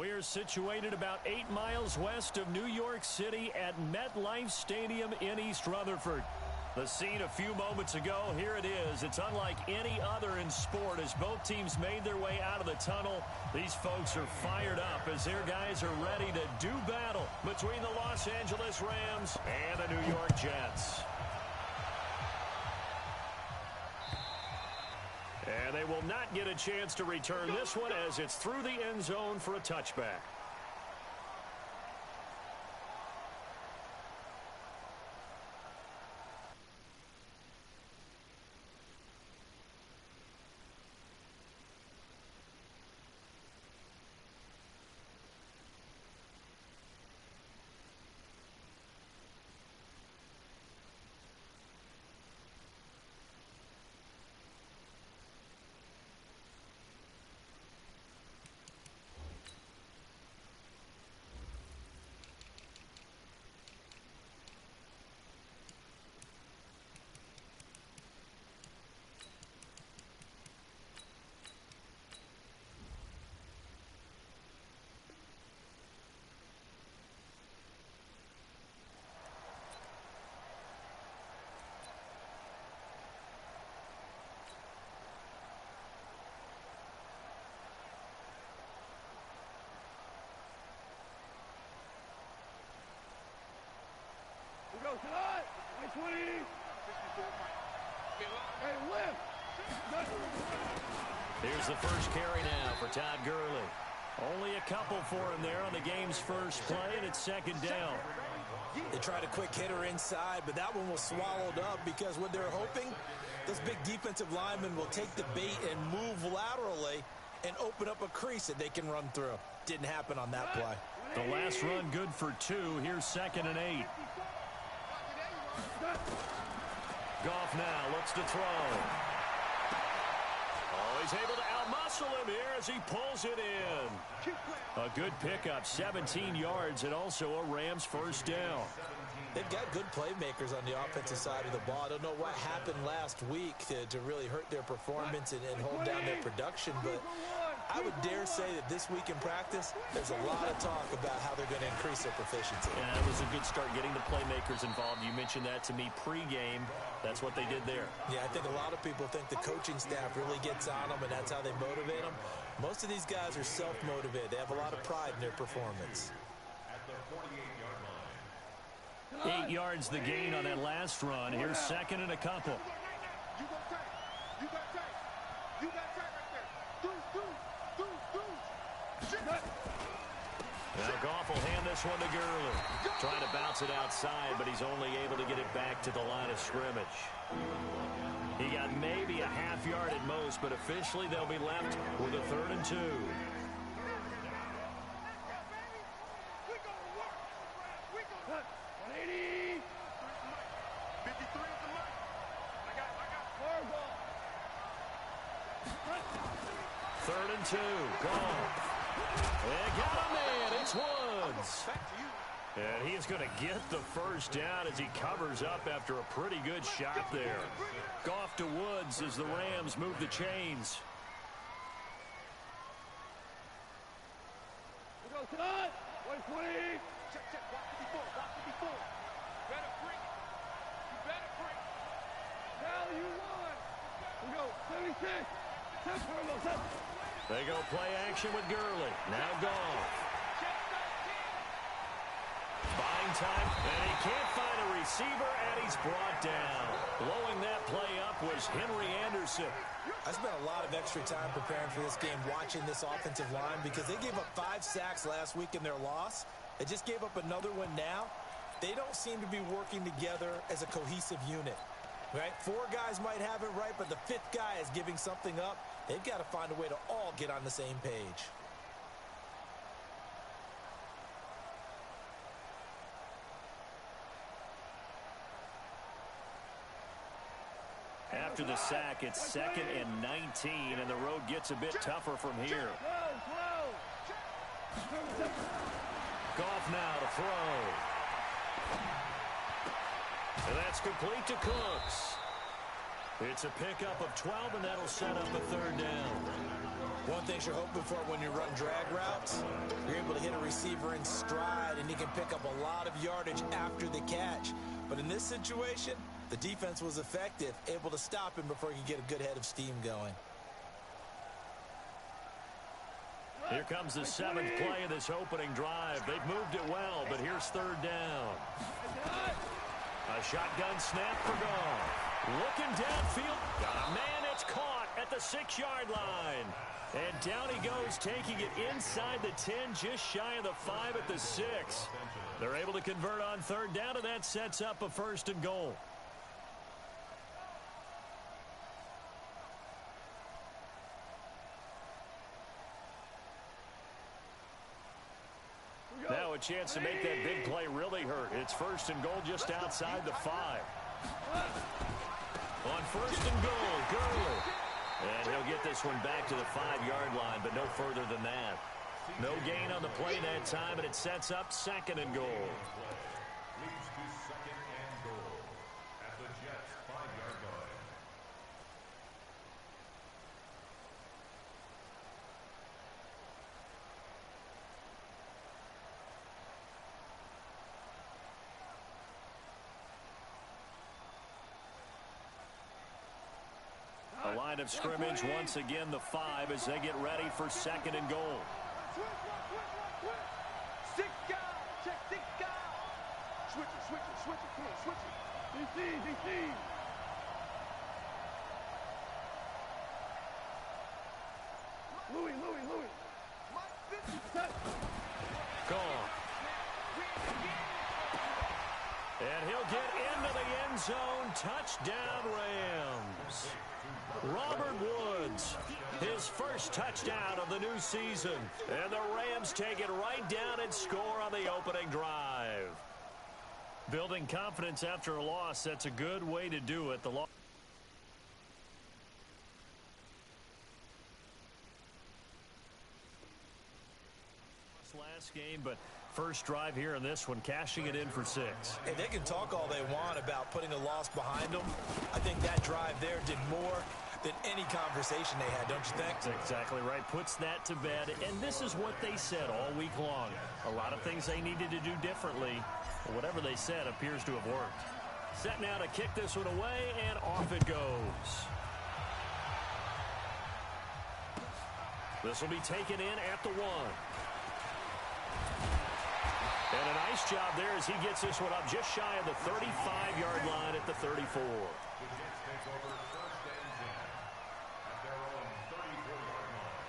We're situated about 8 miles west of New York City at MetLife Stadium in East Rutherford. The scene a few moments ago, here it is. It's unlike any other in sport as both teams made their way out of the tunnel. These folks are fired up as their guys are ready to do battle between the Los Angeles Rams and the New York Jets. And they will not get a chance to return this one as it's through the end zone for a touchback. Here's the first carry now for Todd Gurley. Only a couple for him there on the game's first play, and it's second down. They tried a quick hitter inside, but that one was swallowed up because what they're hoping, this big defensive lineman will take the bait and move laterally and open up a crease that they can run through. Didn't happen on that play. The last run good for 2. Here's 2nd and 8. Goff now looks to throw. Oh, he's able to outmuscle him here as he pulls it in. A good pickup, 17 yards, and also a Rams first down. They've got good playmakers on the offensive side of the ball. I don't know what happened last week to really hurt their performance and hold down their production, but I would dare say that this week in practice, there's a lot of talk about how they're going to increase their proficiency. Yeah, it was a good start getting the playmakers involved. You mentioned that to me pregame. That's what they did there. Yeah, I think a lot of people think the coaching staff really gets on them, and that's how they motivate them. Most of these guys are self-motivated. They have a lot of pride in their performance. 8 yards the gain on that last run. Here's 2nd and a couple. Now Goff will hand this one to Gurley. Trying to bounce it outside, but he's only able to get it back to the line of scrimmage. He got maybe a half yard at most, but officially they'll be left with a 3rd and 2. Third and 2. Goff. They got a man. It's Woods. And he is going to get the first down as he covers up after a pretty good shot there. Goff to Woods as the Rams move the chains. They go play action with Gurley. Now Goff. Buying time, and he can't find a receiver, and he's brought down. Blowing that play up was Henry Anderson. I spent a lot of extra time preparing for this game, watching this offensive line, because they gave up 5 sacks last week in their loss. They just gave up another one now. They don't seem to be working together as a cohesive unit. Right? 4 guys might have it right, but the 5th guy is giving something up. They've got to find a way to all get on the same page. After the sack, it's 2nd and 19, and the road gets a bit tougher from here. Goff now to throw. And that's complete to Cooks. It's a pickup of 12, and that'll set up a 3rd down. One thing you're hoping for when you run drag routes, you're able to hit a receiver in stride, and he can pick up a lot of yardage after the catch. But in this situation, the defense was effective, able to stop him before he could get a good head of steam going. Here comes the 7th play of this opening drive. They've moved it well, but here's 3rd down. A shotgun snap for Goff. Looking downfield. Got a man, it's caught at the 6-yard line. And down he goes, taking it inside the 10, just shy of the 5 at the 6. They're able to convert on 3rd down, and that sets up a 1st and goal. Now a chance to make that big play really hurt. It's 1st and goal just outside the 5. On 1st and goal, Gurley. And he'll get this one back to the 5-yard line, but no further than that. No gain on the play that time, and it sets up 2nd and goal. Leads to 2nd and goal at the Jets' 5-yard line. A line of scrimmage, once again the 5 as they get ready for 2nd and goal. Six guys, check 6 guys. Switch it, come on, switch it. DC. Louis. Gone. And he'll get into the end zone. Touchdown, Rams. Robert Woods, his first touchdown of the new season. And the Rams take it right down and score on the opening drive. Building confidence after a loss, that's a good way to do it. The loss last game, but first drive here in this one, cashing it in for 6. And they can talk all they want about putting a loss behind them. I think that drive there did more than any conversation they had, don't you think? That's exactly right. Puts that to bed. And this is what they said all week long. A lot of things they needed to do differently. But whatever they said appears to have worked. Set now to kick this one away, and off it goes. This will be taken in at the 1. And a nice job there as he gets this one up just shy of the 35-yard line at the 34. The Jets take over 1st and 10 at their own 34-yard line.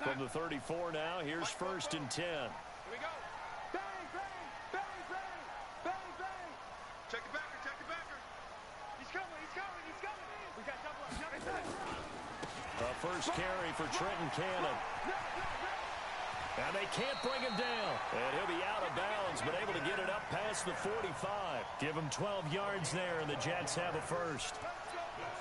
From the 34 now, here's 1st and 10. Here we go. Bang. Check the backer. He's coming. We got double up. A first carry for Trenton Cannon. And they can't bring him down. And he'll be out of bounds, but able to get it up past the 45. Give him 12 yards there, and the Jets have a first.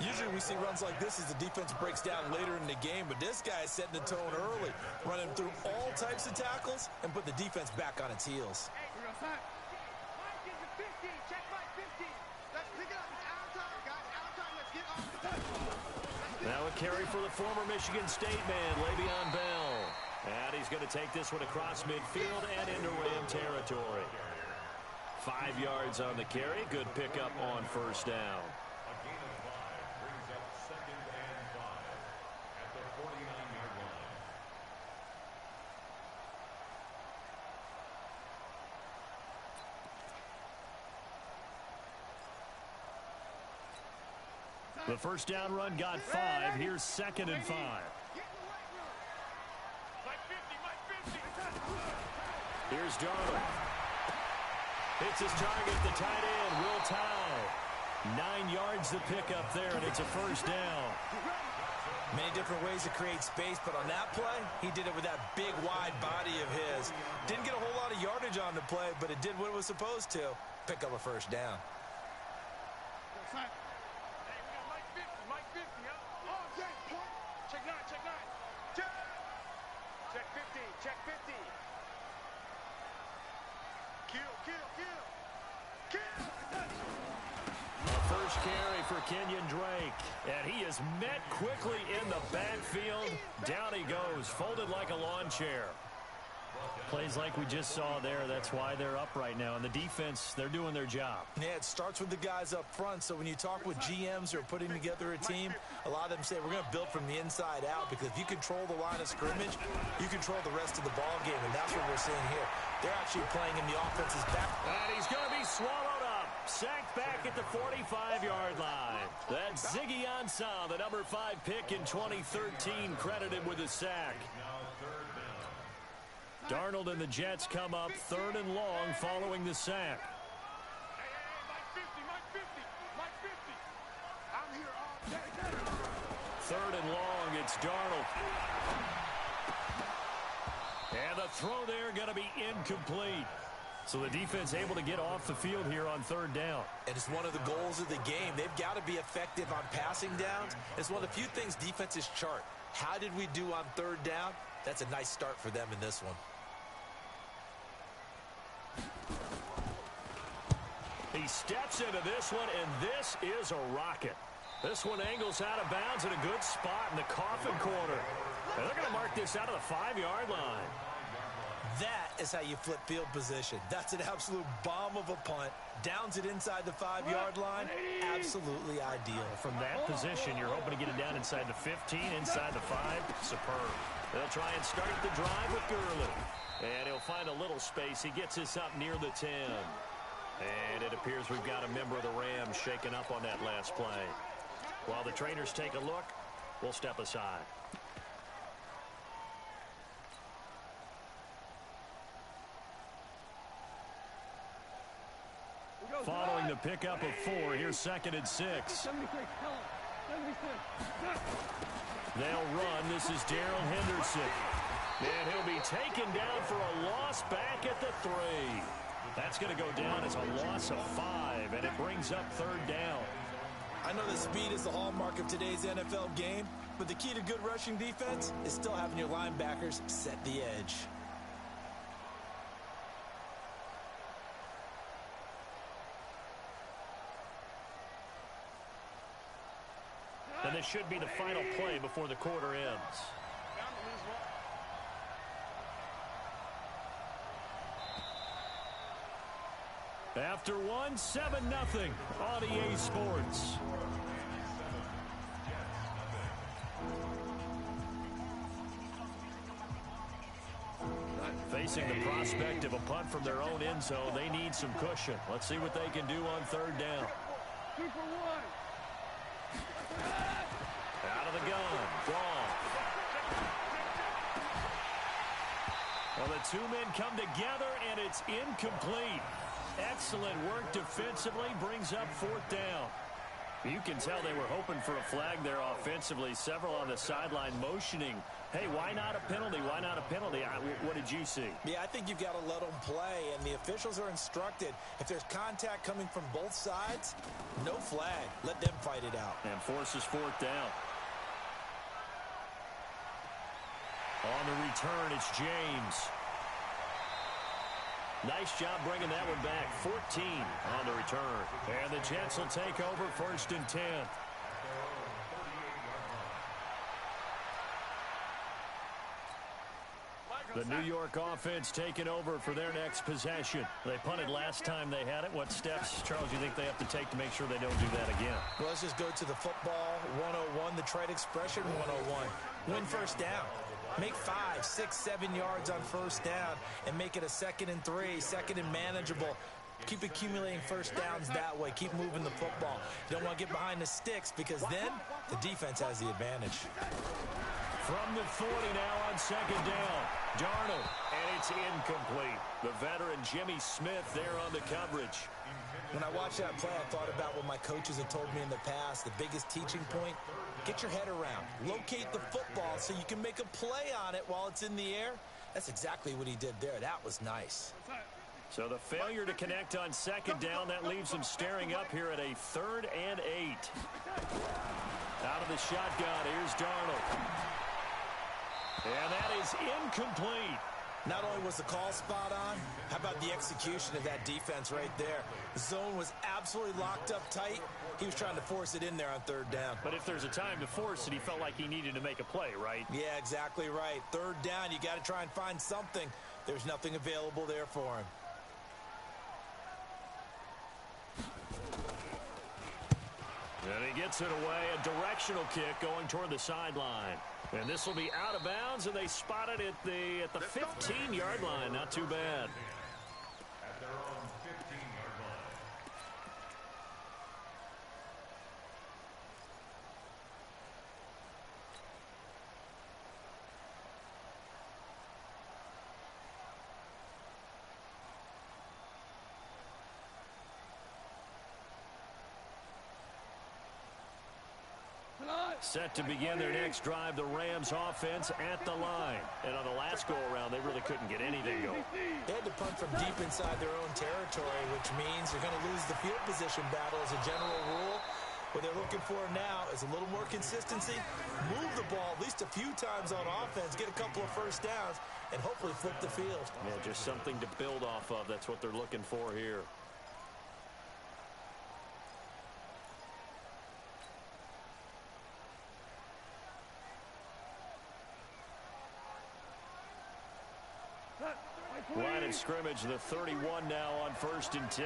Usually we see runs like this as the defense breaks down later in the game, but this guy is setting the tone early, running through all types of tackles and put the defense back on its heels. Now a carry for the former Michigan State man, Le'Veon Bell. And he's going to take this one across midfield and into Ram territory. 5 yards on the carry. Good pickup on 1st down. A gain of 5 brings up 2nd and 5 at the 49-yard line. The first down run got 5. Here's 2nd and 5. Here's Darnold. Hits his target, the tight end, Will Tye. 9 yards to pick up there, and it's a first down. Many different ways to create space, but on that play, he did it with that big, wide body of his. Didn't get a whole lot of yardage on the play, but it did what it was supposed to. Pick up a first down. First carry for Kenyon Drake, and he is met quickly in the backfield. Down he goes, folded like a lawn chair. Plays like we just saw there. That's why they're up right now. And the defense, they're doing their job. Yeah, it starts with the guys up front. So when you talk with GMs who are putting together a team, a lot of them say we're going to build from the inside out, because if you control the line of scrimmage, you control the rest of the ball game, and that's what we're seeing here. They're actually playing in the offense's back. And he's going to be swallowed up. Sacked back at the 45-yard line. That's Ziggy Ansah, the number 5 pick in 2013, credited with a sack. Darnold and the Jets come up 3rd and long following the sack. Third and long, it's Darnold. And the throw there going to be incomplete. So the defense able to get off the field here on 3rd down. And it's one of the goals of the game. They've got to be effective on passing downs. It's one of the few things defenses chart. How did we do on 3rd down? That's a nice start for them in this one. He steps into this one, and this is a rocket. This one angles out of bounds in a good spot in the coffin corner. And they're going to mark this out of the 5-yard line. That is how you flip field position. That's an absolute bomb of a punt. Downs it inside the 5-yard line. Absolutely ideal. From that position, you're hoping to get it down inside the 15, inside the 5. Superb. They'll try and start the drive with Gurley. And he'll find a little space. He gets us up near the 10. And it appears we've got a member of the Rams shaken up on that last play. While the trainers take a look, we'll step aside. Following the pickup of 4, here's 2nd and 6. They'll run. This is Darrell Henderson. And he'll be taken down for a loss back at the 3. That's going to go down as a loss of 5, and it brings up 3rd down. I know that speed is the hallmark of today's NFL game, but the key to good rushing defense is still having your linebackers set the edge. And this should be the final play before the quarter ends. After 1, 7-0 on EA Sports. Facing the prospect of a punt from their own end zone, they need some cushion. Let's see what they can do on 3rd down. 2 for 1. Out of the gun. Gone. Well, the 2 men come together, and it's incomplete. Excellent work defensively, brings up 4th down. You can tell they were hoping for a flag there offensively. Several on the sideline motioning, hey, why not a penalty? Why not a penalty? What did you see? Yeah, I think you've got to let them play, and the officials are instructed. If there's contact coming from both sides, no flag. Let them fight it out. And forces 4th down. On the return, it's James. Nice job bringing that one back. 14 on the return. And the Jets will take over 1st and 10. The New York offense taking over for their next possession. They punted last time they had it. What steps, Charles, do you think they have to take to make sure they don't do that again? Well, let's just go to the football 101, the trade expression 101. Win 1st down. Make 5, 6, 7 yards on 1st down and make it a 2nd and 3, 2nd and manageable. Keep accumulating 1st downs that way. Keep moving the football. You don't want to get behind the sticks, because then the defense has the advantage. From the 40 now on 2nd down. Darnold, and it's incomplete. The veteran Jimmy Smith there on the coverage. When I watched that play, I thought about what my coaches had told me in the past. The biggest teaching point, get your head around. Locate the football so you can make a play on it while it's in the air. That's exactly what he did there. That was nice. So the failure to connect on 2nd down, that leaves them staring up here at a 3rd and 8. Out of the shotgun, here's Darnold. And that is incomplete. Not only was the call spot on, how about the execution of that defense right there? The zone was absolutely locked up tight. He was trying to force it in there on third down. But if there's a time to force it, he felt like he needed to make a play, right? Yeah, exactly right. Third down, you got to try and find something. There's nothing available there for him. And he gets it away, a directional kick going toward the sideline. And this will be out of bounds, and they spot it at the 15-yard line. Not too bad. At their own 15-yard line. Set to begin their next drive, the Rams offense at the line. And on the last go-around, they really couldn't get anything going. They had to punt from deep inside their own territory, which means they're going to lose the field position battle as a general rule. What they're looking for now is a little more consistency, move the ball at least a few times on offense, get a couple of first downs, and hopefully flip the field. Yeah, just something to build off of. That's what they're looking for here. Line of scrimmage, the 31 now on 1st and 10.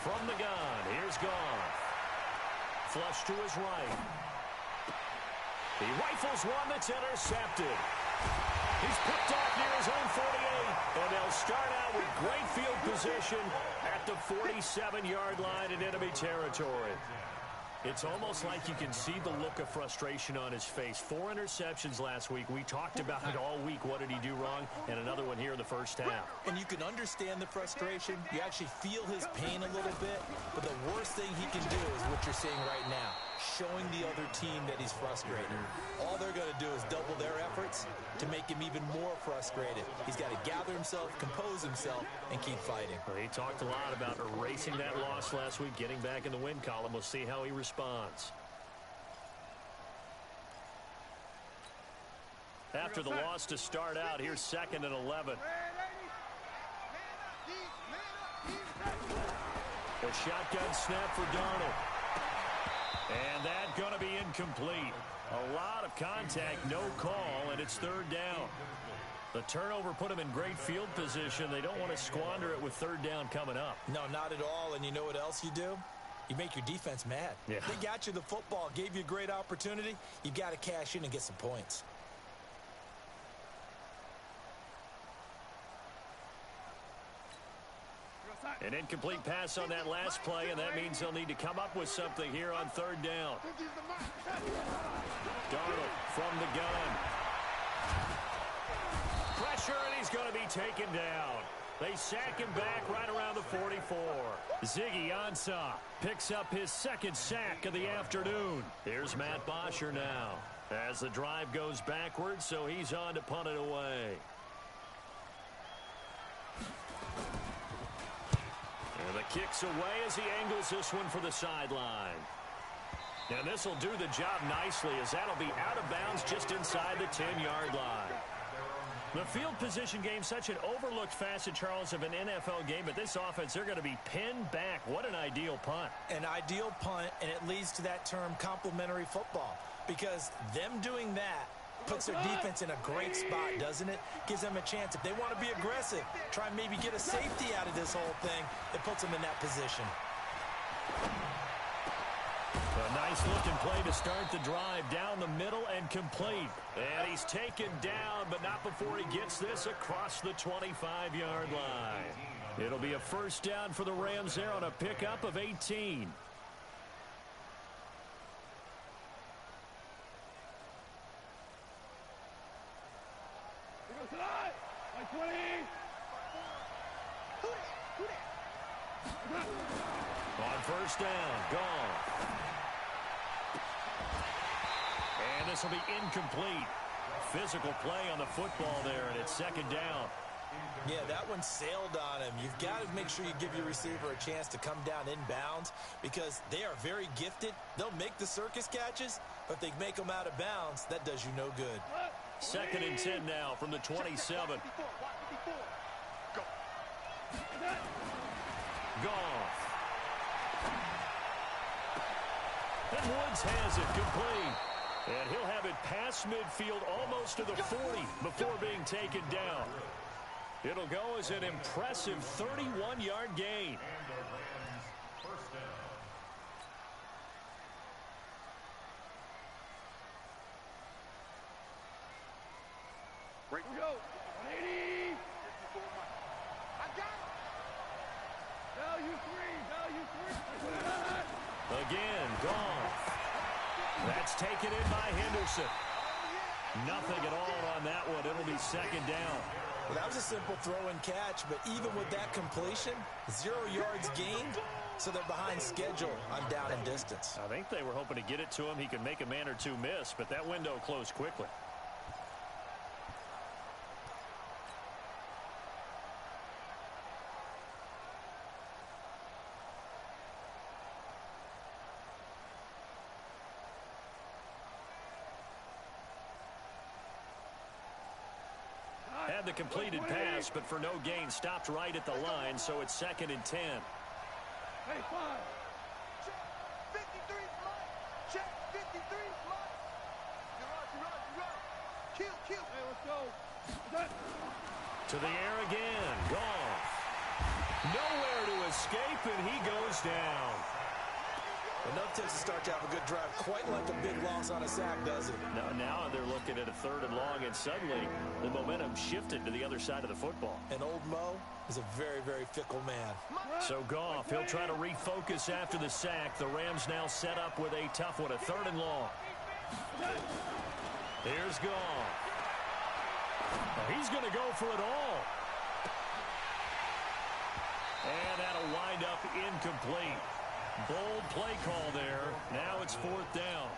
From the gun, here's Goff. Flush to his right. He rifles one that's intercepted. He's picked off near his own 48, and they'll start out with great field position at the 47-yard line in enemy territory. It's almost like you can see the look of frustration on his face. 4 interceptions last week. We talked about it all week. What did he do wrong? And another one here in the first half. And you can understand the frustration. You actually feel his pain a little bit. But the worst thing he can do is what you're seeing right now, showing the other team that he's frustrated. All they're going to do is double their efforts to make him even more frustrated. He's got to gather himself, compose himself, and keep fighting. Well, he talked a lot about erasing that loss last week, getting back in the win column. We'll see how he responds. After the loss to start out, here's 2nd and 11. The shotgun snap for Darnold. And that's going to be incomplete. A lot of contact, no call, and it's 3rd down. The turnover put them in great field position. They don't want to squander it with 3rd down coming up. No, not at all. And you know what else you do? You make your defense mad. Yeah. They got you the football, gave you a great opportunity. You got to cash in and get some points. An incomplete pass on that last play, and that means they'll need to come up with something here on 3rd down. Darnold from the gun. Pressure, and he's going to be taken down. They sack him back right around the 44. Ziggy Ansah picks up his 2nd sack of the afternoon. Here's Matt Bosher now as the drive goes backwards, so he's on to punt it away. And the kick's away as he angles this one for the sideline. And this will do the job nicely as that'll be out of bounds just inside the 10-yard line. The field position game, such an overlooked facet, Charles, of an NFL game, but this offense, they're going to be pinned back. What an ideal punt. An ideal punt, and it leads to that term complementary football, because them doing that puts their defense in a great spot, doesn't it? Gives them a chance. If they want to be aggressive, try and maybe get a safety out of this whole thing, it puts them in that position. A nice-looking play to start the drive down the middle and complete. And he's taken down, but not before he gets this across the 25-yard line. It'll be a 1st down for the Rams there on a pickup of 18. On 1st down, Goff. And this will be incomplete. Physical play on the football there, and it's 2nd down. Yeah, that one sailed on him. You've got to make sure you give your receiver a chance to come down inbounds because they are very gifted. They'll make the circus catches, but if they make them out of bounds, that does you no good. 2nd and 10 now from the 27. Goff. And Woods has it complete. And he'll have it past midfield almost to the 40 before being taken down. It'll go as an impressive 31-yard gain. Break we go. 180. I got it. Value three. Again, Goff. That's taken in by Henderson. Nothing at all on that one. It'll be 2nd down. Well, that was a simple throw and catch, but even with that completion, 0 yards gained, so they're behind schedule on down and distance. I think they were hoping to get it to him. He could make a man or two miss, but that window closed quickly. Had the completed pass, but for no gain, stopped right at the line, so it's 2nd and 10. Hey, 5. Check 53, Mike. Check 53, Mike. You're right. Kill. Hey, let's go. To the air again. Goff. Nowhere to escape, and he goes down. Enough takes to start to have a good drive. Quite like a big loss on a sack, does it? Now they're looking at a 3rd and long, and suddenly the momentum shifted to the other side of the football. And old Mo is a very, very fickle man. So Goff, he'll try to refocus after the sack. The Rams now set up with a tough one, a 3rd and long. Here's Goff. He's going to go for it all. And that'll wind up incomplete. Bold play call there. Now it's 4th down.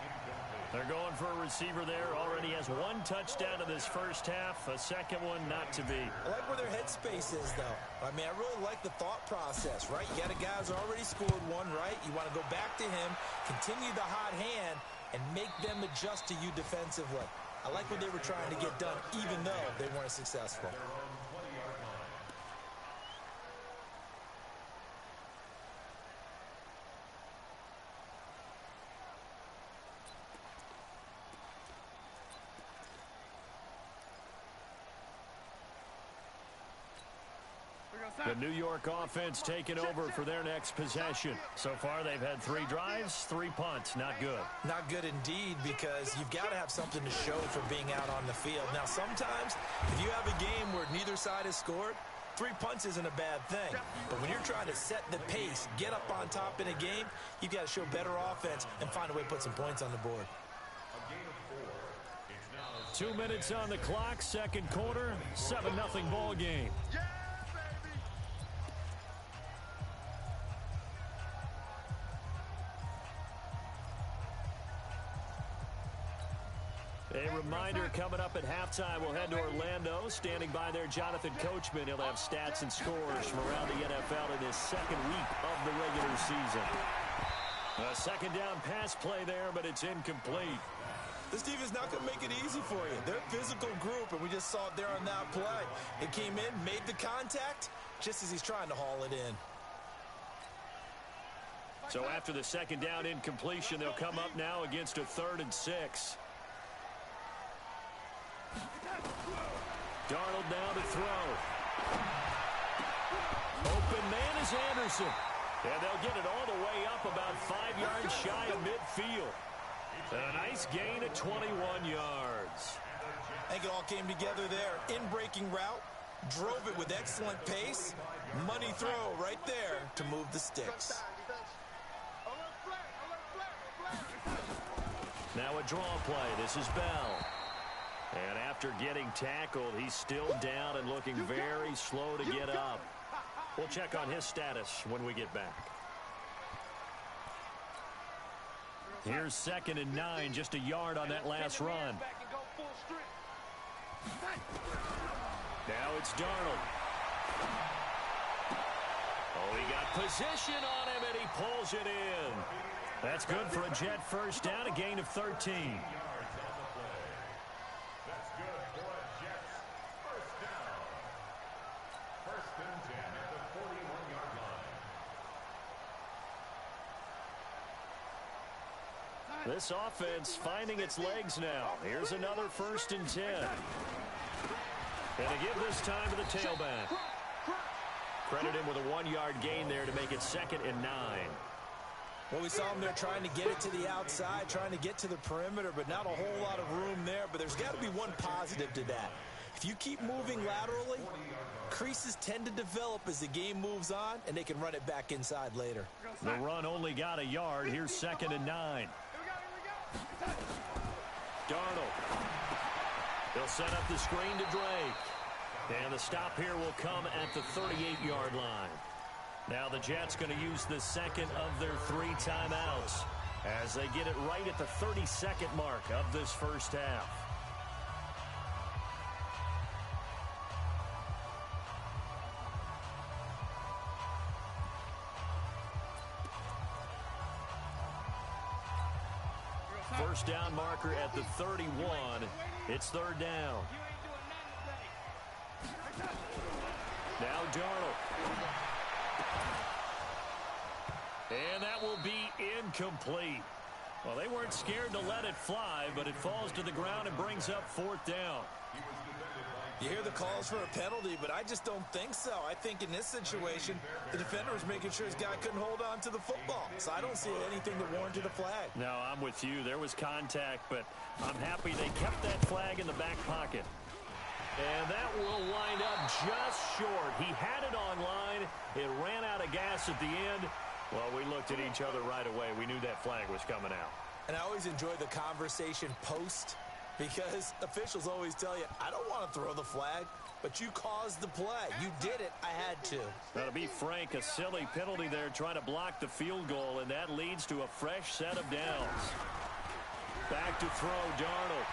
They're going for a receiver there. Already has 1 touchdown in this first half. A second one not to be. I like where their headspace is, though. I mean, I really like the thought process, right? You got a guy who's already scored one, right? You want to go back to him, continue the hot hand, and make them adjust to you defensively. I like what they were trying to get done, even though they weren't successful. The New York offense taking over for their next possession. So far, they've had 3 drives, 3 punts. Not good. Not good indeed, because you've got to have something to show for being out on the field. Now, sometimes, if you have a game where neither side has scored, 3 punts isn't a bad thing. But when you're trying to set the pace, get up on top in a game, you've got to show better offense and find a way to put some points on the board. 2 minutes on the clock, 2nd quarter, 7-0 ball game. A reminder coming up at halftime, we'll head to Orlando. Standing by there, Jonathan Coachman. He'll have stats and scores from around the NFL in his 2nd week of the regular season. A 2nd down pass play there, but it's incomplete. This defense is not going to make it easy for you. They're a physical group, and we just saw it there on that play. It came in, made the contact, just as he's trying to haul it in. So after the 2nd down incompletion, they'll come up now against a 3rd and 6. Darnold now to throw. Open man is Anderson. And they'll get it all the way up about 5 yards shy of midfield. A nice gain of 21 yards. I think it all came together there. In-breaking route, drove it with excellent pace. Money throw right there to move the sticks. Now a draw play. This is Bell. And after getting tackled, he's still down and looking very slow to get up. We'll check on his status when we get back. Here's 2nd and 9, just a yard on that last run. Now it's Darnold. Oh, he got position on him, and he pulls it in. That's good for a Jet first down, a gain of 13. That's good. This offense finding its legs now. Here's another 1st and 10. And to give this time to the tailback. Credit him with a 1-yard gain there to make it 2nd and 9. Well, we saw him there trying to get it to the outside, trying to get to the perimeter, but not a whole lot of room there. But there's got to be one positive to that. If you keep moving laterally, creases tend to develop as the game moves on, and they can run it back inside later. The run only got a yard. Here's 2nd and 9. Darnold. They'll set up the screen to Drake. And the stop here will come at the 38-yard line. Now the Jets going to use the 2nd of their 3 timeouts as they get it right at the 32nd mark of this first half. First down marker at the 31. It's 3rd down. Now Darnold. And that will be incomplete. Well, they weren't scared to let it fly, but it falls to the ground and brings up 4th down. You hear the calls for a penalty, but I just don't think so. I think in this situation, the defender was making sure his guy couldn't hold on to the football. So I don't see anything that warranted a flag. No, I'm with you. There was contact, but I'm happy they kept that flag in the back pocket. And that will wind up just short. He had it on line. It ran out of gas at the end. Well, we looked at each other right away. We knew that flag was coming out. And I always enjoy the conversation post, because officials always tell you, I don't want to throw the flag, but you caused the play. You did it. I had to. Now, to be frank, a silly penalty there trying to block the field goal, and that leads to a fresh set of downs. Back to throw, Darnold.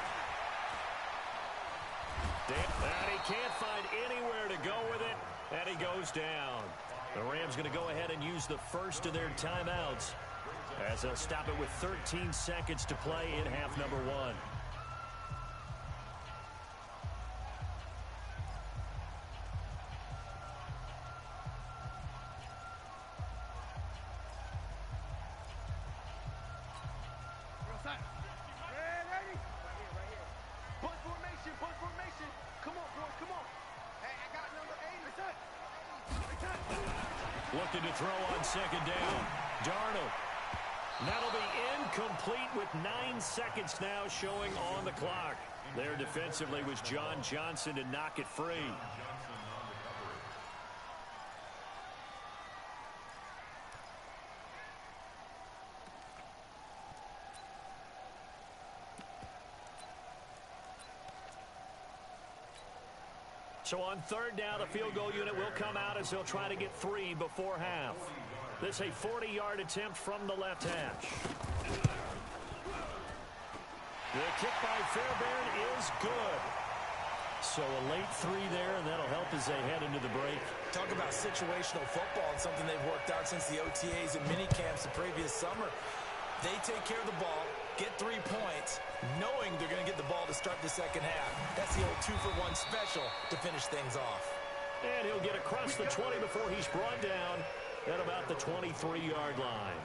And he can't find anywhere to go with it, and he goes down. The Rams going to go ahead and use the first of their timeouts as they'll stop it with 13 seconds to play in half number 1. Looking to throw on 2nd down. Darnold. That'll be incomplete with 9 seconds now showing on the clock. There defensively was John Johnson to knock it free. So on 3rd down, the field goal unit will come out as they'll try to get 3 before half. This a 40-yard attempt from the left hash. The kick by Fairbairn is good. So a late 3 there, and that'll help as they head into the break. Talk about situational football and something they've worked out since the OTAs and mini camps the previous summer. They take care of the ball, get 3 points, knowing they're going to get the ball to start the second half. That's the old 2-for-1 special to finish things off. And he'll get across the 20 before he's brought down at about the 23-yard line.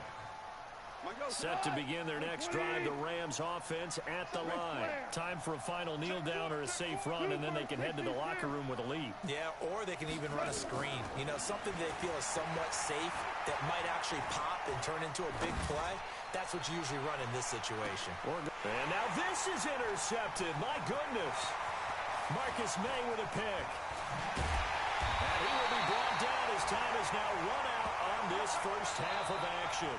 Set to begin their next drive, the Rams offense at the line. Time for a final kneel down or a safe run, and then they can head to the locker room with a lead. Yeah, or they can even run a screen. You know, something they feel is somewhat safe that might actually pop and turn into a big play. That's what you usually run in this situation. And now this is intercepted. My goodness. Marcus May with a pick. And he will be brought down as time is now run out on this first half of action.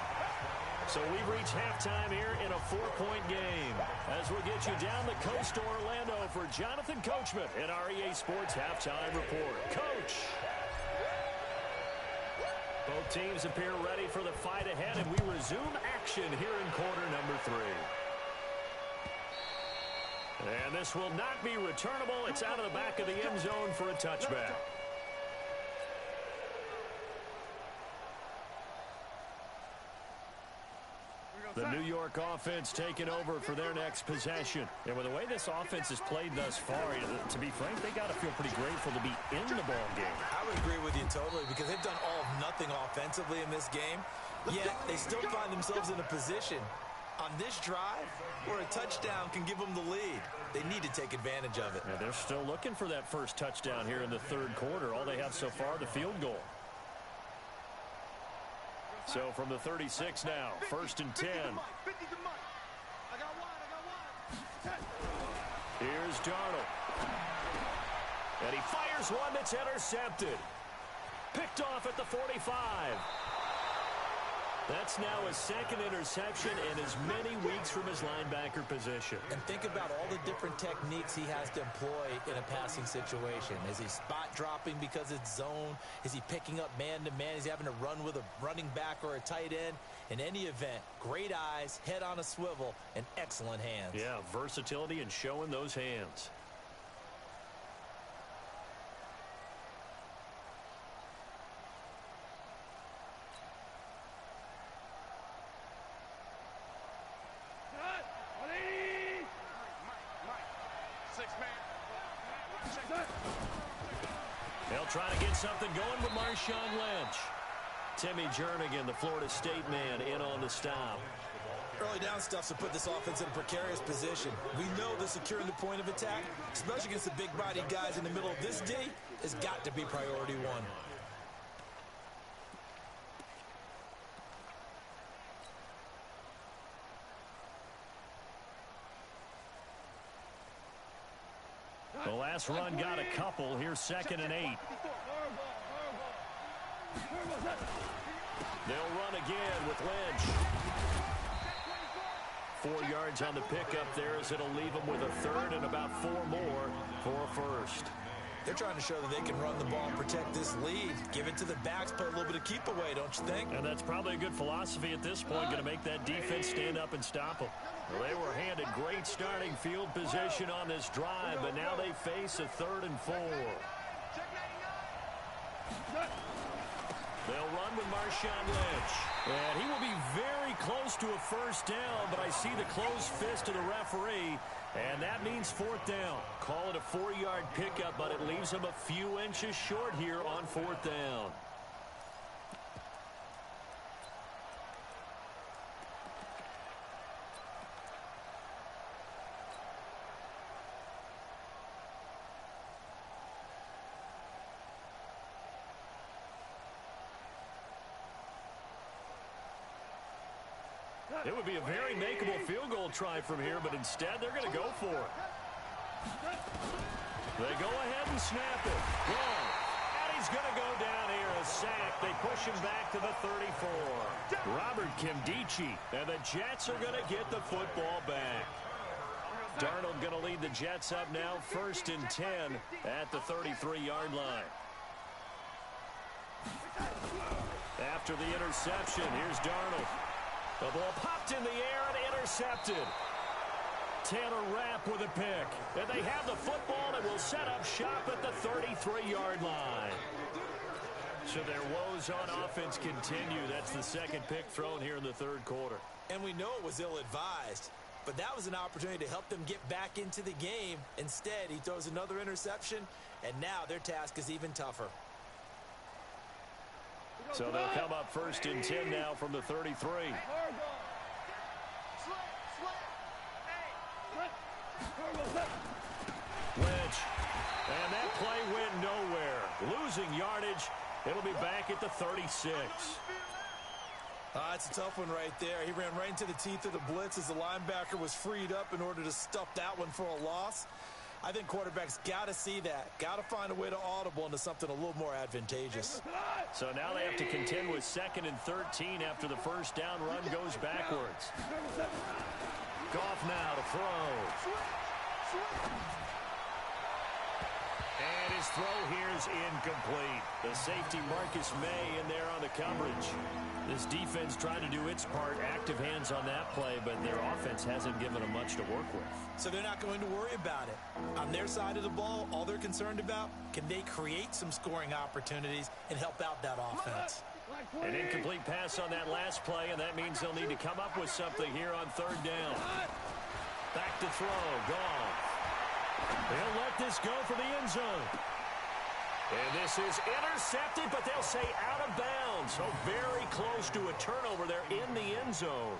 So we've reached halftime here in a 4-point game. As we'll get you down the coast to Orlando for Jonathan Coachman in our EA Sports Halftime Report. Coach! Both teams appear ready for the fight ahead, and we resume action here in quarter number 3. And this will not be returnable. It's out of the back of the end zone for a touchback. The New York offense taking over for their next possession. And with the way this offense has played thus far, to be frank, they got to feel pretty grateful to be in the ball game. I would agree with you totally, because they've done all of nothing offensively in this game, yet they still find themselves in a position on this drive where a touchdown can give them the lead. They need to take advantage of it. Yeah, they're still looking for that first touchdown here in the third quarter. All they have so far, the field goal. So from the 36 now, first and 10. Here's Darnold. And he fires one that's intercepted. Picked off at the 45. That's now his second interception and as many weeks from his linebacker position. And think about all the different techniques he has to employ in a passing situation. Is he spot dropping because it's zone? Is he picking up man-to-man? Is he having to run with a running back or a tight end? In any event, great eyes, head on a swivel, and excellent hands. Yeah, versatility and showing those hands. They'll try to get something going with Marshawn Lynch. Timmy Jernigan, the Florida State man, in on the stop. Early down stuff to put this offense in a precarious position. We know that securing the point of attack, especially against the big-bodied guys in the middle of this D, has got to be priority one. The last run got a couple. Here's second and 8. They'll run again with Lynch. 4 yards on the pickup there as it'll leave them with a third and about 4 more for a first. They're trying to show that they can run the ball and protect this lead. Give it to the backs, play a little bit of keep away, don't you think? And that's probably a good philosophy at this point, going to make that defense stand up and stop them. Well, they were handed great starting field position on this drive, but now they face a 3rd and 4. They'll run with Marshawn Lynch. And he will be very close to a first down, but I see the closed fist of the referee, and that means 4th down. Call it a 4-yard pickup, but it leaves him a few inches short here on 4th down. It would be a very makeable field goal try from here, but instead they're going to go for it. They go ahead and snap it. Wrong. And he's going to go down here, a sack. They push him back to the 34. Robert Nkemdiche. And the Jets are going to get the football back. Darnold going to lead the Jets up now, 1st and 10 at the 33-yard line. After the interception, here's Darnold. The ball popped in the air and intercepted. Taylor Rapp with a pick. And they have the football and will set up shop at the 33-yard line. So their woes on offense continue. That's the second pick thrown here in the 3rd quarter. And we know it was ill-advised, but that was an opportunity to help them get back into the game. Instead, he throws another interception, and now their task is even tougher. So they'll come up 1st and 10 now from the 33. Lynch. And that play went nowhere. Losing yardage. It'll be back at the 36. That's a tough one right there. He ran right into the teeth of the blitz as the linebacker was freed up in order to stuff that one for a loss. I think quarterbacks got to see that. Got to find a way to audible into something a little more advantageous. So now they have to contend with 2nd and 13 after the first down run goes backwards. Goff now to throw. And his throw here is incomplete. The safety Marcus May in there on the coverage. This defense trying to do its part. Active hands on that play, but their offense hasn't given them much to work with. So they're not going to worry about it. On their side of the ball, all they're concerned about, can they create some scoring opportunities and help out that offense? An incomplete pass on that last play, and that means they'll need to come up with something here on 3rd down. Back to throw. Goff. They'll let this go for the end zone. And this is intercepted, but they'll say out of bounds. So very close to a turnover there in the end zone.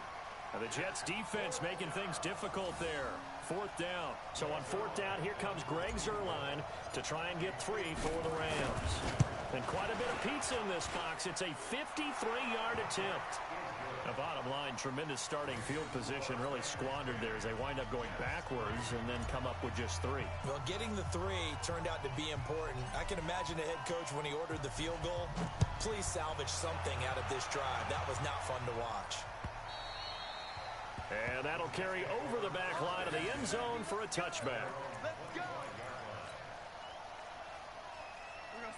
The Jets defense making things difficult there. Fourth down. So on fourth down, here comes Greg Zuerlein to try and get 3 for the Rams. And quite a bit of pizza in this box. It's a 53-yard attempt. The bottom line, tremendous starting field position, really squandered there as they wind up going backwards and then come up with just 3. Well, getting the 3 turned out to be important. I can imagine the head coach when he ordered the field goal. Please salvage something out of this drive. That was not fun to watch. And that'll carry over the back line of the end zone for a touchback.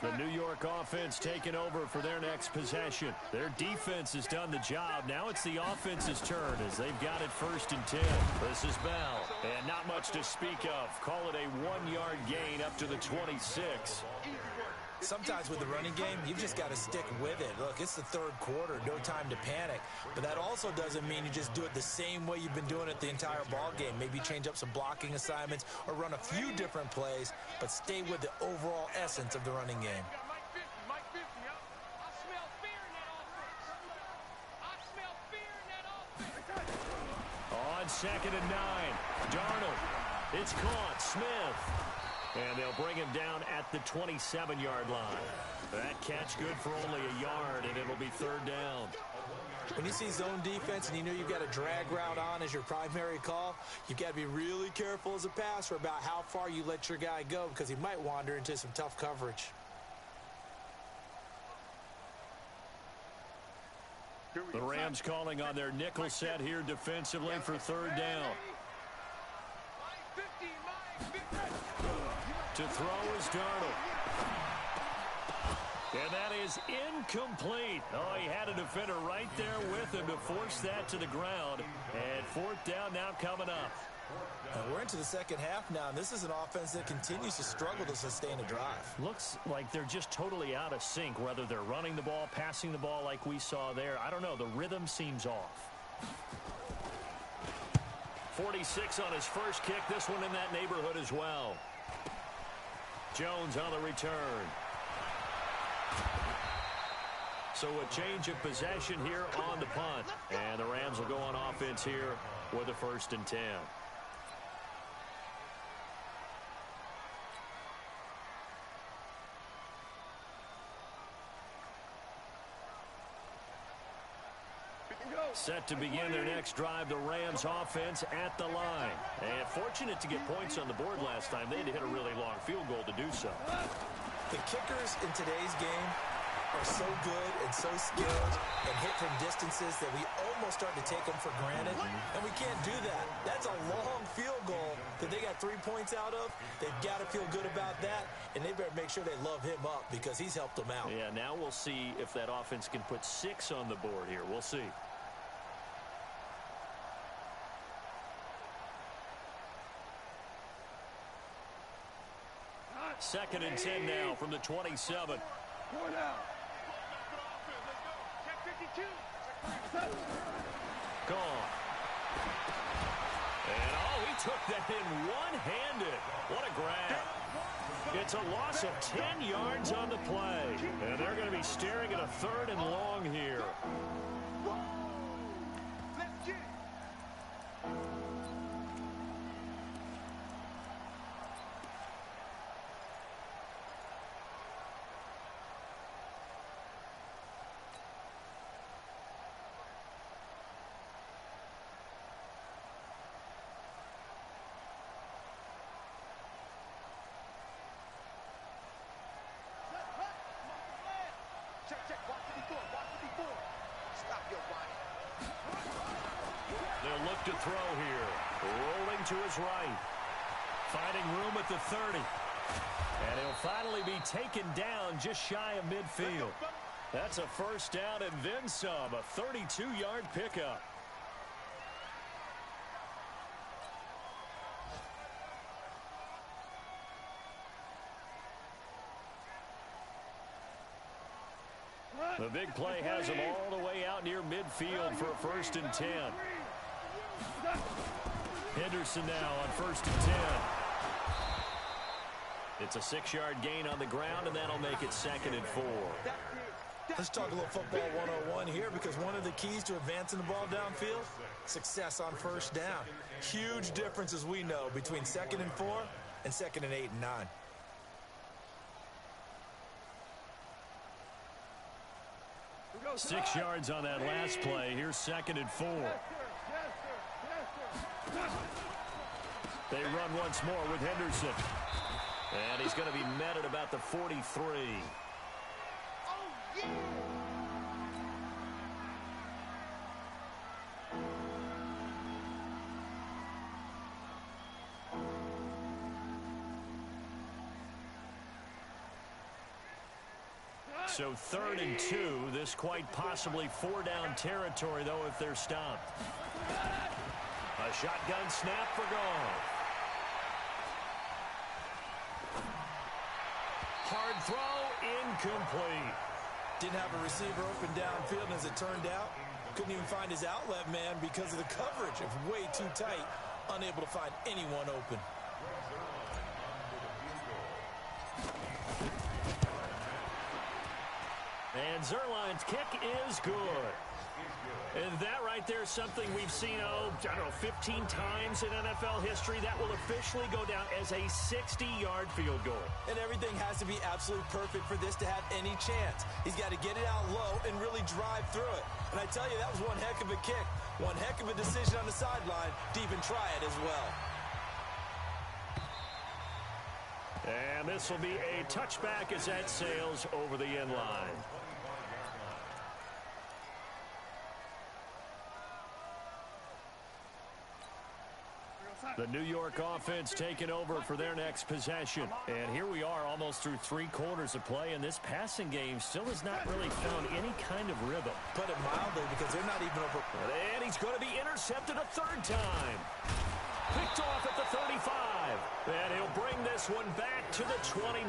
The New York offense taking over for their next possession. Their defense has done the job. Now it's the offense's turn as they've got it 1st and 10. This is Bell. And not much to speak of. Call it a 1-yard gain up to the 26. Sometimes with the running game, you've just got to stick with it. Look, it's the 3rd quarter, no time to panic. But that also doesn't mean you just do it the same way you've been doing it the entire ball game. Maybe change up some blocking assignments or run a few different plays, but stay with the overall essence of the running game. On 2nd and 9, Darnold. It's caught. Smith. And they'll bring him down at the 27-yard line. That catch good for only a yard, and it'll be 3rd down. When you see zone defense and you know you've got a drag route on as your primary call, you've got to be really careful as a passer about how far you let your guy go because he might wander into some tough coverage. The Rams calling on their nickel set here defensively for 3rd down. To throw is Darnold. And that is incomplete. Oh, he had a defender right there with him to force that to the ground. And 4th down now coming up. We're into the second half now, and this is an offense that continues to struggle to sustain a drive. Looks like they're just totally out of sync, whether they're running the ball, passing the ball like we saw there. I don't know. The rhythm seems off. 46 on his first kick. This one in that neighborhood as well. Jones on the return. So a change of possession here on the punt. And the Rams will go on offense here with a 1st and 10. Set to begin their next drive, the Rams offense at the line. And fortunate to get points on the board last time. They had to hit a really long field goal to do so. The kickers in today's game are so good and so skilled and hit from distances that we almost start to take them for granted. And we can't do that. That's a long field goal that they got 3 points out of. They've got to feel good about that, and they better make sure they love him up because he's helped them out. Yeah, now we'll see if that offense can put 6 on the board here. We'll see. Second and 10 now from the 27. Gone. And he took that in one-handed. What a grab. It's a loss of 10 yards on the play. And they're going to be staring at a 3rd and long here. They'll look to throw here. Rolling to his right. Finding room at the 30. And he'll finally be taken down just shy of midfield. That's a 1st down and then some. A 32-yard pickup. The big play has him all the way out near midfield for a 1st and 10. Henderson now on 1st and 10. It's a 6-yard gain on the ground, and that'll make it 2nd and 4. Let's talk a little football 101 here, because one of the keys to advancing the ball downfield, success on first down. Huge difference, as we know, between 2nd and 4 and 2nd and 8 and 9. 6 yards on that last play. Here's 2nd and 4. They run once more with Henderson. And he's going to be met at about the 43. Oh, yeah! So 3rd and 2. This quite possibly 4-down territory, though, if they're stopped. A shotgun snap for Goff. Hard throw, incomplete. Didn't have a receiver open downfield, and as it turned out, couldn't even find his outlet man because of the coverage. It was way too tight, unable to find anyone open. And Zuerlein's kick is good. And that right there is something we've seen, I don't know, 15 times in NFL history. That will officially go down as a 60-yard field goal. And everything has to be absolutely perfect for this to have any chance. He's got to get it out low and really drive through it. And I tell you, that was one heck of a kick. One heck of a decision on the sideline to even try it as well. And this will be a touchback as that sails over the end line. The New York offense taking over for their next possession. And here we are almost through 3 quarters of play, and this passing game still has not really found any kind of rhythm. Put it mildly, because they're not even over. And he's going to be intercepted a 3rd time. Picked off at the 35. And he'll bring this one back to the 29.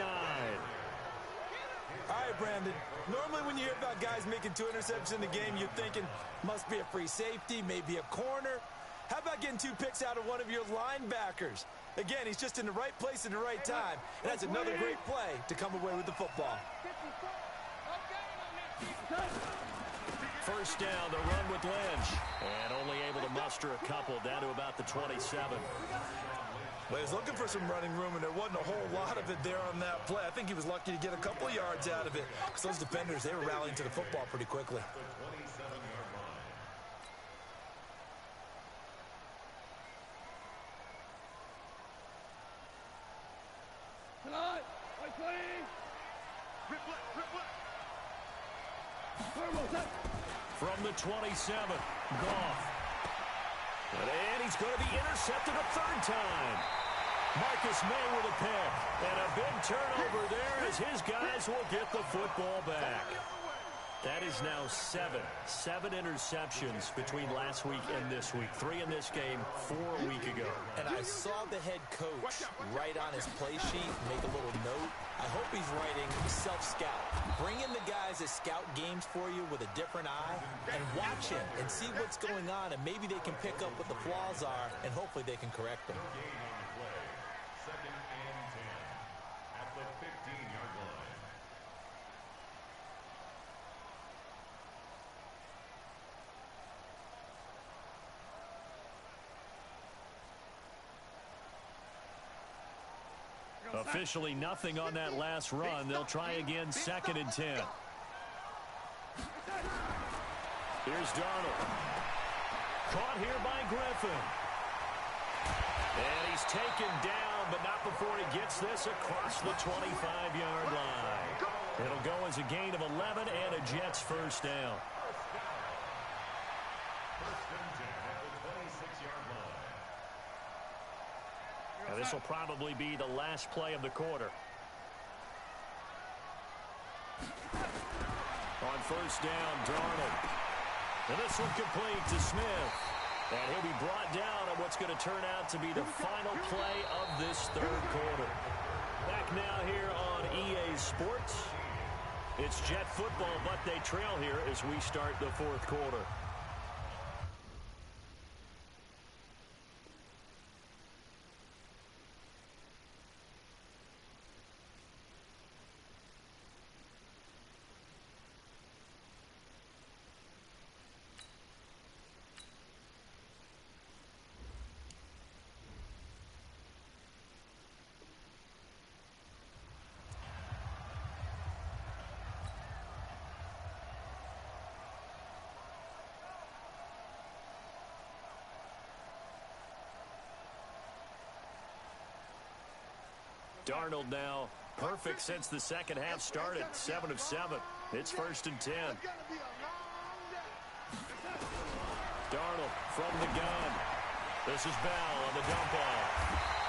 All right, Brandon. Normally when you hear about guys making 2 interceptions in the game, you're thinking must be a free safety, maybe a corner. How about getting 2 picks out of one of your linebackers? Again, he's just in the right place at the right time. And that's another great play to come away with the football. 1st down, the run with Lynch. And only able to muster a couple down to about the 27. Well, he was looking for some running room, and there wasn't a whole lot of it there on that play. I think he was lucky to get a couple of yards out of it, because those defenders, they were rallying to the football pretty quickly. From the 27, Goff. And he's going to be intercepted a 3rd time. Marcus May with a pick. And a big turnover there as his guys will get the football back. That is now 7 interceptions between last week and this week. 3 in this game, 4 a week ago. And I saw the head coach write on his play sheet, make a little note. I hope he's writing self-scout. Bring in the guys that scout games for you with a different eye and watch him and see what's going on, and maybe they can pick up what the flaws are, and hopefully they can correct them. Second and 10 at the 15-yard line. Officially nothing on that last run. They'll try again, 2nd and 10. Here's Darnold. Caught here by Griffin. And he's taken down, but not before he gets this across the 25-yard line. It'll go as a gain of 11 and a Jets 1st down. First and 10 at the 26-yard line. Now, this will probably be the last play of the quarter. On 1st down, Darnold. And this one complete to Smith. And he'll be brought down on what's going to turn out to be the final play of this 3rd quarter. Back now here on EA Sports. It's Jet football, but they trail here as we start the 4th quarter. Darnold now perfect since the second half started. 7 of 7. It's 1st and 10. Darnold from the gun. This is Bell on the dump off.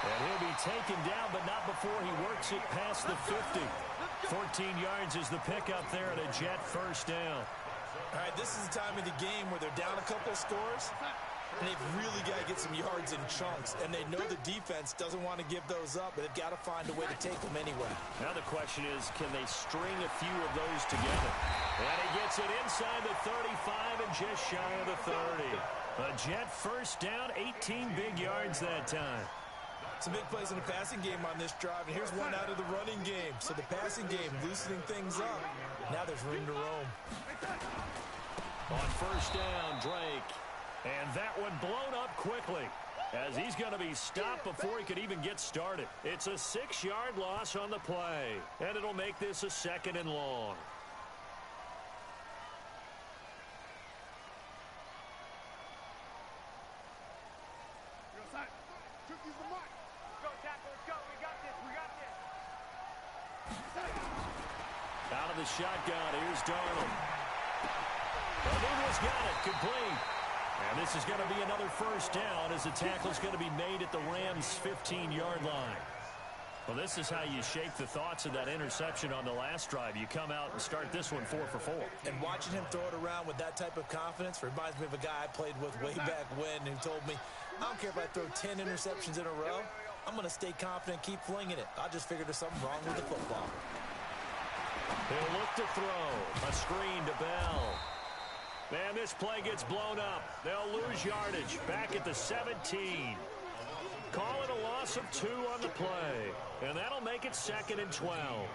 And he'll be taken down, but not before he works it past the 50. 14 yards is the pickup there and a Jet first down. All right, this is the time of the game where they're down a couple of scores, and they've really got to get some yards in chunks, and they know the defense doesn't want to give those up, but they've got to find a way to take them anyway. Now the question is, can they string a few of those together? And he gets it inside the 35 and just shy of the 30. A Jet first down, 18 big yards that time. Some big plays in the passing game on this drive, and here's one out of the running game. So the passing game loosening things up. Now there's room to roam. On first down, Drake. And that one blown up quickly as he's going to be stopped before he could even get started. It's a 6-yard loss on the play, and it'll make this a 2nd and long. Out of the shotgun, here's Darnold. Douglas got it, complete. And this is going to be another first down as the tackle's going to be made at the Rams' 15-yard line. Well, this is how you shape the thoughts of that interception on the last drive. You come out and start this one 4 for 4. And watching him throw it around with that type of confidence reminds me of a guy I played with way back when who told me, I don't care if I throw 10 interceptions in a row. I'm going to stay confident, keep flinging it. I just figured there's something wrong with the football. He'll look to throw. A screen to Bell. Man, this play gets blown up. They'll lose yardage back at the 17. Call it a loss of 2 on the play. And that'll make it 2nd and 12.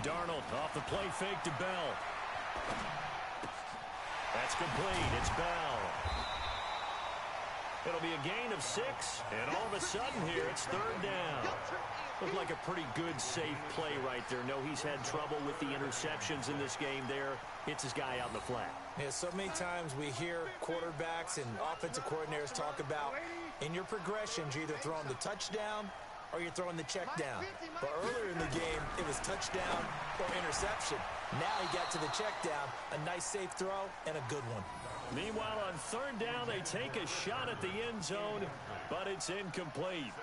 Darnold off the play fake to Bell. That's complete. It's Bell. It'll be a gain of 6, and all of a sudden here, it's 3rd down. Looked like a pretty good, safe play right there. No, he's had trouble with the interceptions in this game there. Hits his guy out in the flat. Yeah, so many times we hear quarterbacks and offensive coordinators talk about in your progressions, you're either throwing the touchdown or you're throwing the check down. But earlier in the game, it was touchdown or interception. Now he got to the check down, a nice safe throw, and a good one. Meanwhile, on 3rd down, they take a shot at the end zone, but it's incomplete.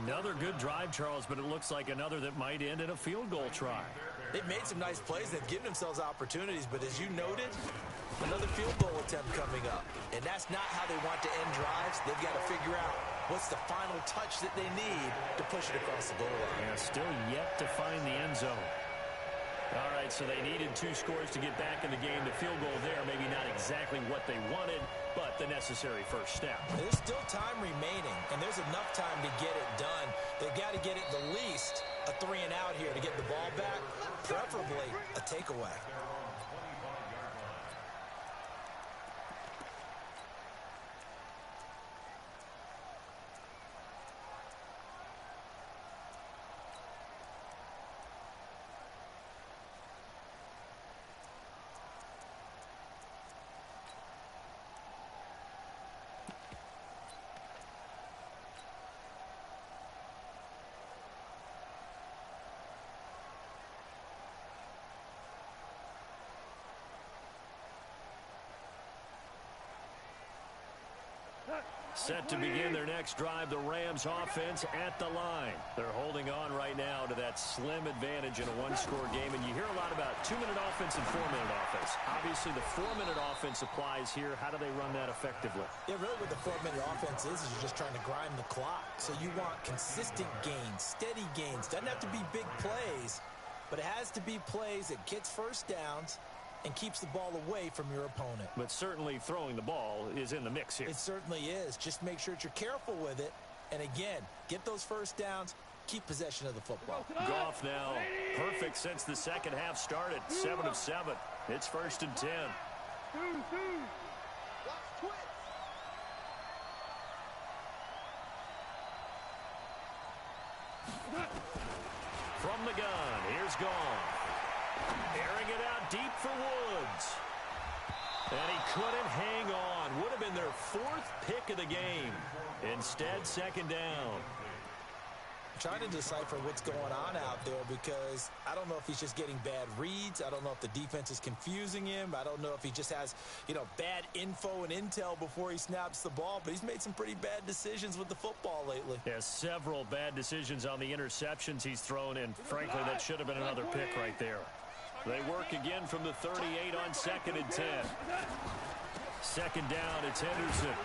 Another good drive, Charles, but it looks like another that might end in a field goal try. They've made some nice plays. They've given themselves opportunities, but as you noted, another field goal attempt coming up. And that's not how they want to end drives. They've got to figure out what's the final touch that they need to push it across the goal line. Yeah, still yet to find the end zone. All right, so they needed 2 scores to get back in the game. The field goal there, maybe not exactly what they wanted, but the necessary first step. There's still time remaining, and there's enough time to get it done. They've got to get it the least a 3 and out here to get the ball back, preferably a takeaway. Set to begin their next drive, the Rams offense at the line. They're holding on right now to that slim advantage in a 1-score game, and you hear a lot about 2-minute offense and 4-minute offense. Obviously, the 4-minute offense applies here. How do they run that effectively? Yeah, really what the 4-minute offense is you're just trying to grind the clock. So you want consistent gains, steady gains. Doesn't have to be big plays, but it has to be plays that gets first downs and keeps the ball away from your opponent. But certainly throwing the ball is in the mix here. It certainly is. Just make sure that you're careful with it. And again, get those first downs, keep possession of the football. Goff now perfect since the second half started. 7 of 7. It's 1st and 10. From the gun, here's Goff. Airing it out deep for Woods. And he couldn't hang on. Would have been their 4th pick of the game. Instead, second down. Trying to decipher what's going on out there because I don't know if he's just getting bad reads. I don't know if the defense is confusing him. I don't know if he just has, bad info and intel before he snaps the ball. But he's made some pretty bad decisions with the football lately. Yeah, several bad decisions on the interceptions he's thrown, and frankly, that should have been another pick right there. They work again from the 38 on 2nd and 10. Second down, it's Henderson.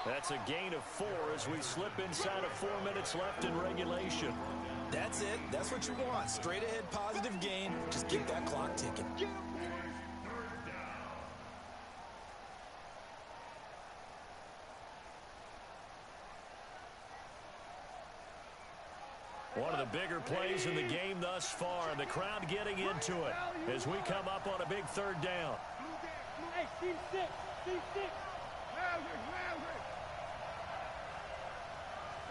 That's a gain of 4 as we slip inside of 4 minutes left in regulation. That's it. That's what you want. Straight ahead positive gain. Just keep that clock ticking. One of the bigger plays in the game thus far, and the crowd getting into it as we come up on a big 3rd down. Hey, C6, C6.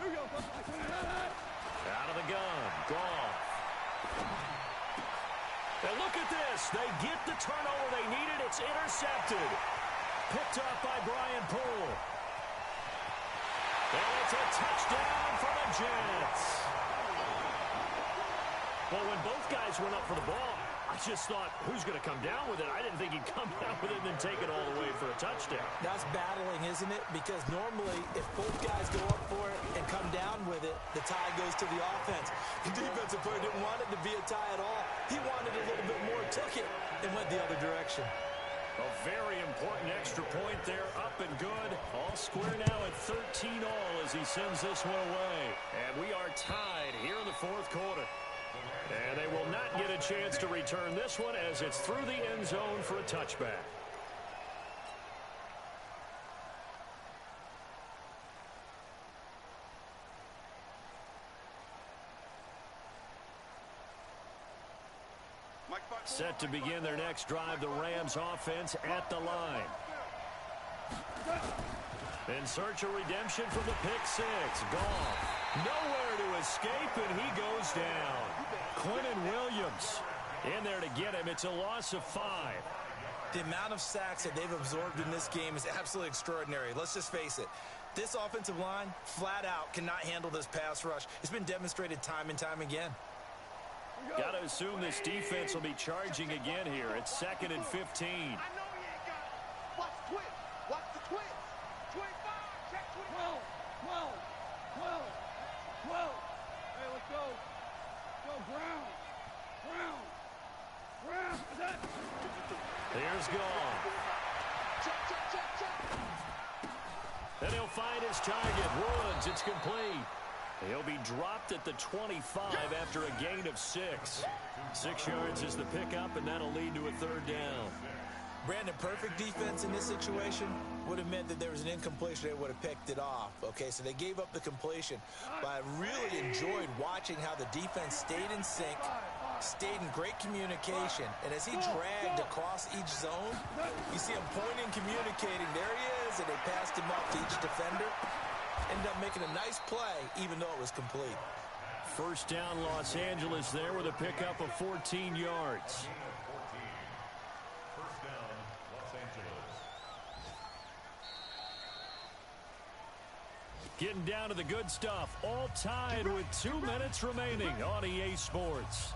Here we go. Out of the gun, Goff. And look at this. They get the turnover they needed. It's intercepted. Picked up by Brian Poole. And it's a touchdown for the Jets. Well, when both guys went up for the ball, I just thought, who's going to come down with it? I didn't think he'd come down with it and then take it all the way for a touchdown. That's battling, isn't it? Because normally, if both guys go up for it and come down with it, the tie goes to the offense. The defensive player didn't want it to be a tie at all. He wanted a little bit more, took it, and went the other direction. A very important extra point there, up and good. All square now at 13 all as he sends this one away. And we are tied here in the 4th quarter. And they will not get a chance to return this one as it's through the end zone for a touchback. Set to begin their next drive, the Rams offense at the line. In search of redemption from the pick 6. Goff. Nowhere to escape, and he goes down. Quinnen Williams in there to get him. It's a loss of 5. The amount of sacks that they've absorbed in this game is absolutely extraordinary. Let's just face it. This offensive line, flat out, cannot handle this pass rush. It's been demonstrated time and time again. Got to assume this defense will be charging again here. It's 2nd and 15. I know he ain't got it. Watch the twist. Watch the twist. 25. Check 12. 12. 12. 12. Hey, let's go. Go, Brown. Brown. Brown. Here's Goff. Check, check, check, check. Then he'll find his target. Woods, it's complete. He'll be dropped at the 25 after a gain of 6. 6 yards is the pickup, and that'll lead to a 3rd down. Brandon, perfect defense in this situation would have meant that there was an incompletion. They would have picked it off. Okay, so they gave up the completion. But I really enjoyed watching how the defense stayed in sync, stayed in great communication. And as he dragged across each zone, you see him pointing, communicating. There he is, and they passed him up to each defender. Ended up making a nice play, even though it was complete. First down, Los Angeles there with a pickup of 14 yards. First down, Los Angeles. Getting down to the good stuff. All tied with 2 minutes remaining on EA Sports.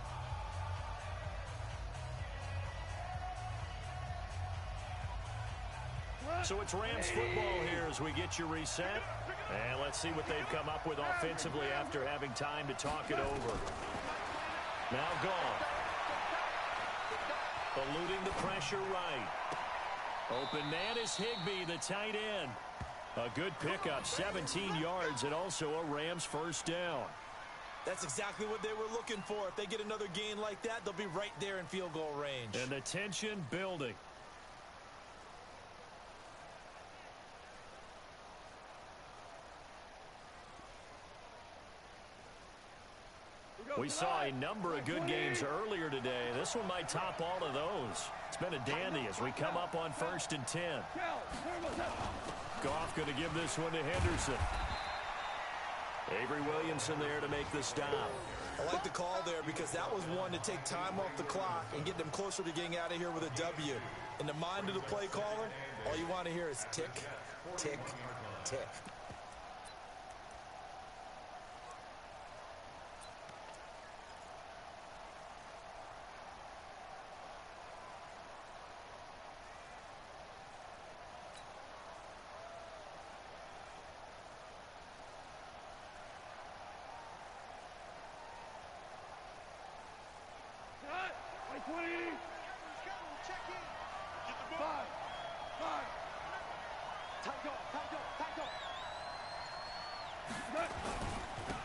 So it's Rams football here as we get you reset. And let's see what they've come up with offensively after having time to talk it over. Now Goff. Eluding the pressure right. Open man is Higbee, the tight end. A good pickup, 17 yards, and also a Rams first down. That's exactly what they were looking for. If they get another gain like that, they'll be right there in field goal range. And the tension building. We saw a number of good games earlier today. This one might top all of those. It's been a dandy as we come up on 1st and 10. Goff going to give this one to Henderson. Avery Williamson there to make the stop. I like the call there because that was one to take time off the clock and get them closer to getting out of here with a W. In the mind of the play caller, all you want to hear is tick, tick, tick.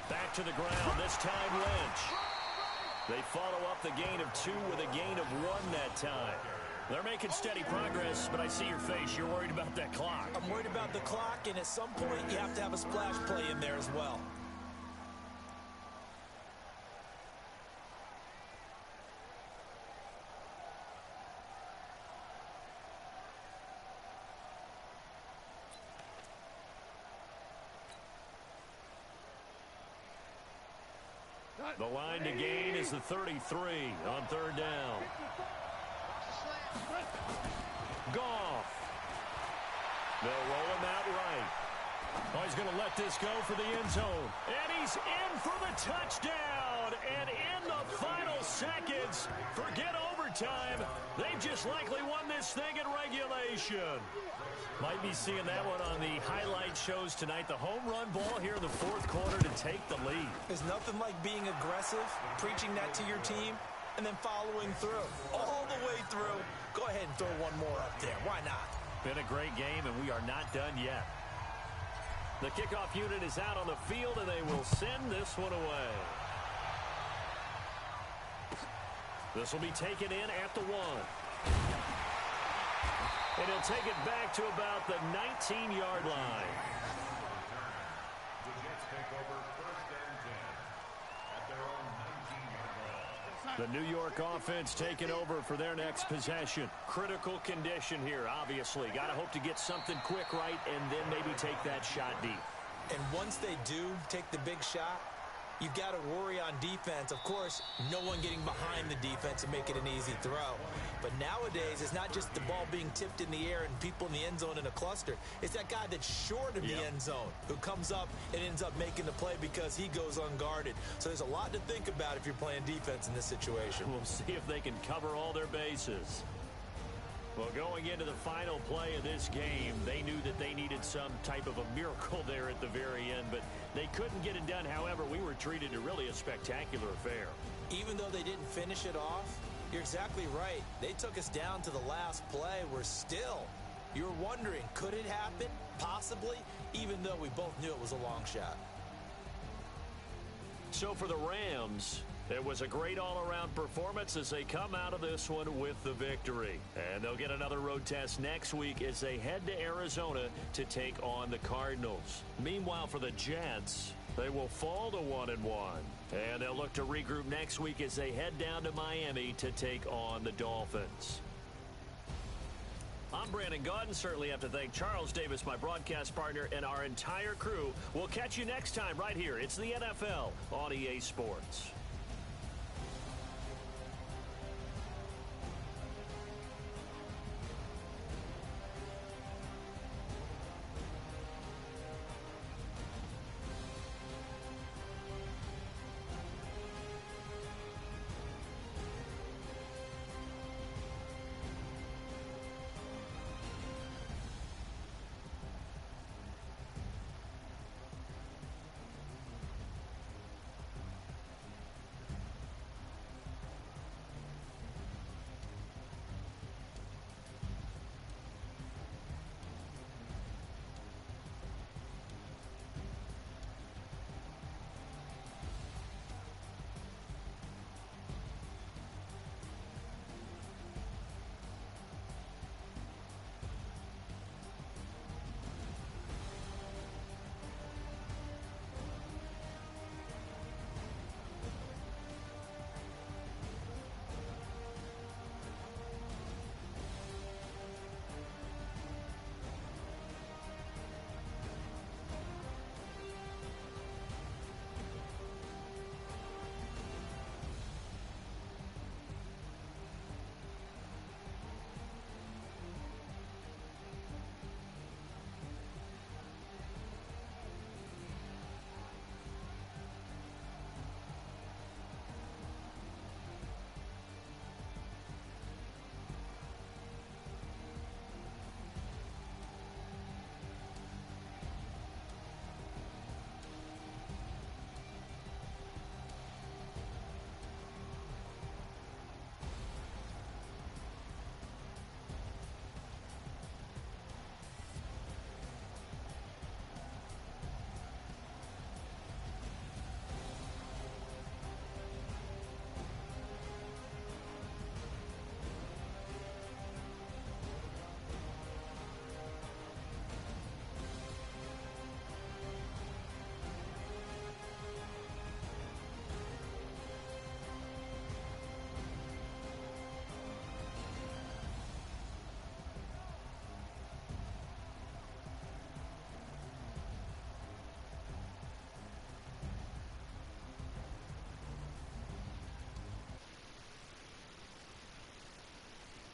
Back to the ground, this time Lynch. They follow up the gain of 2 with a gain of 1 that time. They're making steady progress, but I see your face. You're worried about that clock. I'm worried about the clock, and at some point you have to have a splash play in there as well. The line to gain is the 33 on 3rd down. Goff. They'll roll him out right. Oh, he's going to let this go for the end zone. And he's in for the touchdown. And in the final seconds, forget overtime. They've just likely won this thing in regulation. Might be seeing that one on the highlight shows tonight. The home run ball here in the 4th quarter to take the lead. There's nothing like being aggressive, preaching that to your team, and then following through. All the way through. Go ahead and throw one more up there. Why not? Been a great game, and we are not done yet. The kickoff unit is out on the field, and they will send this one away. This will be taken in at the 1. And he'll take it back to about the 19-yard line. The Jets take over 1st and 10 at their own 19-yard line. The New York offense taking over for their next possession. Critical condition here, obviously. Got to hope to get something quick right and then maybe take that shot deep. And once they do take the big shot, you've got to worry on defense. Of course, no one getting behind the defense and make it an easy throw. But nowadays, it's not just the ball being tipped in the air and people in the end zone in a cluster. It's that guy that's short of the end zone who comes up and ends up making the play because he goes unguarded. So there's a lot to think about if you're playing defense in this situation. We'll see if they can cover all their bases. Well, going into the final play of this game, they knew that they needed some type of a miracle there at the very end, but they couldn't get it done. However, we were treated to really a spectacular affair. Even though they didn't finish it off, you're exactly right. They took us down to the last play. We're still, you're wondering, could it happen? Possibly, even though we both knew it was a long shot. So for the Rams, it was a great all-around performance as they come out of this one with the victory. And they'll get another road test next week as they head to Arizona to take on the Cardinals. Meanwhile, for the Jets, they will fall to 1-1. And they'll look to regroup next week as they head down to Miami to take on the Dolphins. I'm Brandon Gaudin. Certainly have to thank Charles Davis, my broadcast partner, and our entire crew. We'll catch you next time right here. It's the NFL on EA Sports.